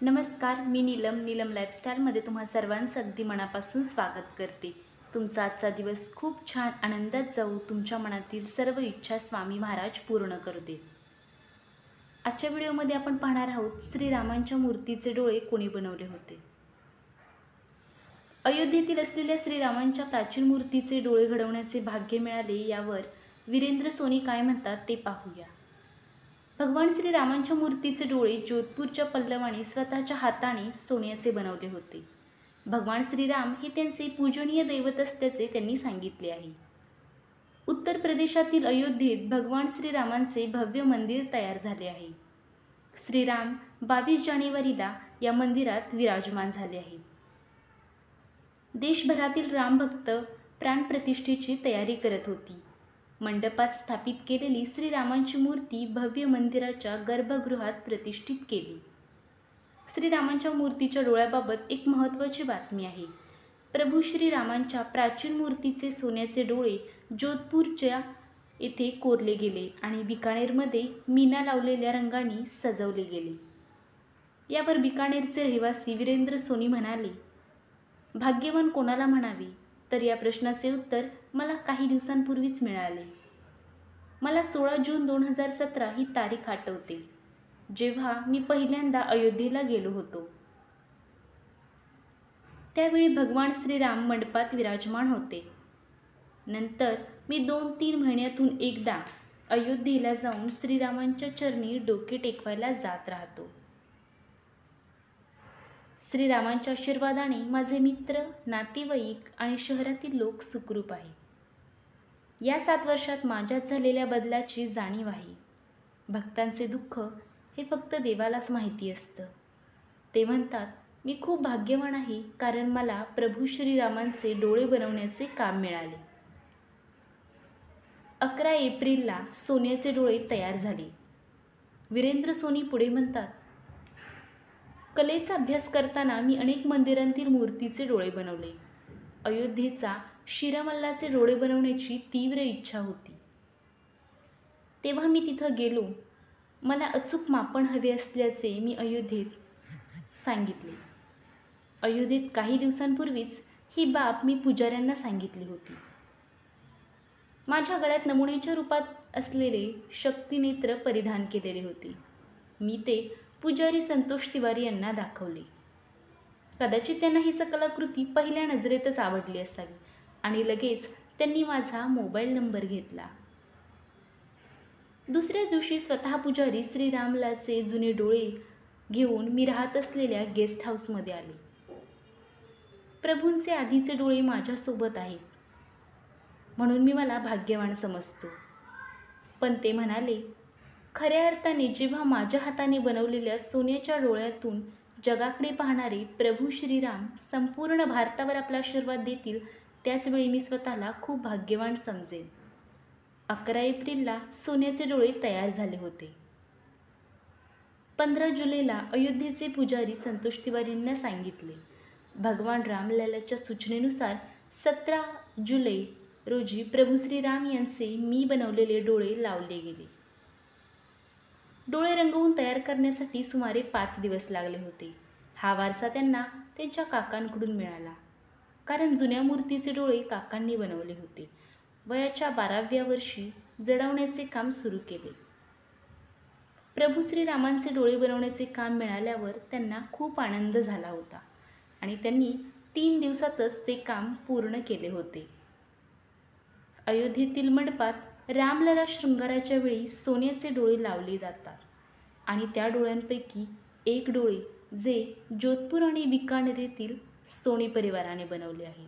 नमस्कार, मी नीलम लाईफस्टाईलमध्ये तुम्हा सर्वांचं अगदी मनापासून स्वागत करते. तुमचा आजचा दिवस खूप छान आनंदात जाऊ, तुमच्या मनातील सर्व इच्छा स्वामी महाराज पूर्ण करू देत. आजच्या व्हिडिओमध्ये आपण पाहणार आहोत श्रीरामांच्या मूर्तीचे डोळे कोणी बनवले होते. अयोध्येतील असलेल्या श्रीरामांच्या प्राचीन मूर्तीचे डोळे घडवण्याचे भाग्य मिळाले, यावर वीरेंद्र सोनी काय म्हणतात ते पाहूया. भगवान श्रीरामांच्या मूर्तीचे डोळे जोधपूरच्या पल्लवांनी स्वतःच्या हाताने सोन्याचे बनवले होते. भगवान श्रीराम हे त्यांचे पूजनीय दैवत असल्याचे त्यांनी सांगितले आहे. उत्तर प्रदेशातील अयोध्येत भगवान श्रीरामांचे भव्य मंदिर तयार झाले आहे. श्रीराम 22 जानेवारीला या मंदिरात विराजमान झाले आहेत. देशभरातील रामभक्त प्राणप्रतिष्ठेची तयारी करत होती. मंडपात स्थापित केलेली श्रीरामांची मूर्ती भव्य मंदिराच्या गर्भगृहात प्रतिष्ठित केली. श्रीरामांच्या मूर्तीच्या डोळ्याबाबत एक महत्त्वाची बातमी आहे. प्रभू श्रीरामांच्या प्राचीन मूर्तीचे सोन्याचे डोळे जोधपूरच्या येथे कोरले गेले आणि बिकानेरमध्ये मीना लावलेल्या रंगांनी सजवले गेले. यावर बिकानेरचे रहिवासी वीरेंद्र सोनी म्हणाले, भाग्यवान कोणाला म्हणावे? तर या प्रश्नाचे उत्तर मला काही दिवसांपूर्वीच मिळाले. मला 16 जून 2017 ही तारीख आठवते, जेव्हा मी पहिल्यांदा अयोध्येला गेलो होतो. त्यावेळी भगवान श्रीराम मंडपात विराजमान होते. नंतर मी 2-3 महिन्यातून एकदा अयोध्येला जाऊन श्रीरामांच्या चरणी डोके टेकवायला जात राहतो. श्रीरामांच्या आशीर्वादाने माझे मित्र, नातेवाईक आणि शहरातील लोक सुखरूप आहे. या 7 वर्षात माझ्यात झालेल्या बदलाची जाणीव आहे. भक्तांचे दुःख हे फक्त देवालाच माहिती असतं. ते म्हणतात, मी खूप भाग्यवान आहे, कारण मला प्रभू श्रीरामांचे डोळे बनवण्याचे काम मिळाले. 11 एप्रिलला सोन्याचे डोळे तयार झाले. वीरेंद्र सोनी पुढे म्हणतात, कलेचा अभ्यास करताना मी अनेक मंदिरांतील मूर्तीचे डोळे बनवले. अयोध्येचा शिरामल्लाचे डोळे बनवण्याची तीव्र इच्छा होती. तेव्हा मी तिथं गेलो. मला अचूक मापन हवे असल्याचे मी अयोध्येत सांगितले. अयोध्येत काही दिवसांपूर्वीच ही बाब मी पुजाऱ्यांना सांगितली होती. माझ्या गळ्यात नमुन्याच्या रूपात असलेले शक्तिनेत्र परिधान केलेले होते. मी ते पुजारी संतोष तिवारी यांना दाखवले. कदाचित त्यांना ही सकलाकृती पहिल्या नजरेतच आवडली असावी आणि लगेच त्यांनी माझा मोबाईल नंबर घेतला. दुसऱ्याच दिवशी स्वतः पुजारी श्रीरामलाचे जुने डोळे घेऊन मी राहत असलेल्या गेस्ट हाऊसमध्ये आले. प्रभूंचे आधीचे डोळे माझ्यासोबत आहेत, म्हणून मी मला भाग्यवान समजतो. पण ते म्हणाले, खऱ्या अर्थाने जेव्हा माझ्या हाताने बनवलेल्या सोन्याच्या डोळ्यातून जगाकडे पाहणारे प्रभू श्रीराम संपूर्ण भारतावर आपला आशीर्वाद देतील, त्याचवेळी मी स्वतःला खूप भाग्यवान समजेन. 11 एप्रिलला सोन्याचे डोळे तयार झाले होते. 15 जुलैला अयोध्येचे पुजारी संतोष तिवारी यांना सांगितले. भगवान रामलल्लाच्या सूचनेनुसार 17 जुलै रोजी प्रभू श्रीराम यांचे मी बनवलेले डोळे लावले गेले. डोळे रंगवून तयार करण्यासाठी सुमारे 5 दिवस लागले होते. हा वारसा त्यांना त्यांच्या काकांकडून मिळाला, कारण जुन्या मूर्तीचे डोळे काकांनी बनवले होते. वयाच्या 12व्या वर्षी जडवण्याचे काम सुरू केले. प्रभू श्रीरामांचे डोळे बनवण्याचे काम मिळाल्यावर त्यांना खूप आनंद झाला होता आणि त्यांनी 3 दिवसातच ते काम पूर्ण केले होते. अयोध्येतील मंडपात रामलला शृंगाराच्या वेळी सोन्याचे डोळे लावले जातात आणि त्या डोळ्यांपैकी एक डोळे जे जोधपूर आणि बिकानेर येथील सोनी परिवाराने बनवले आहेत.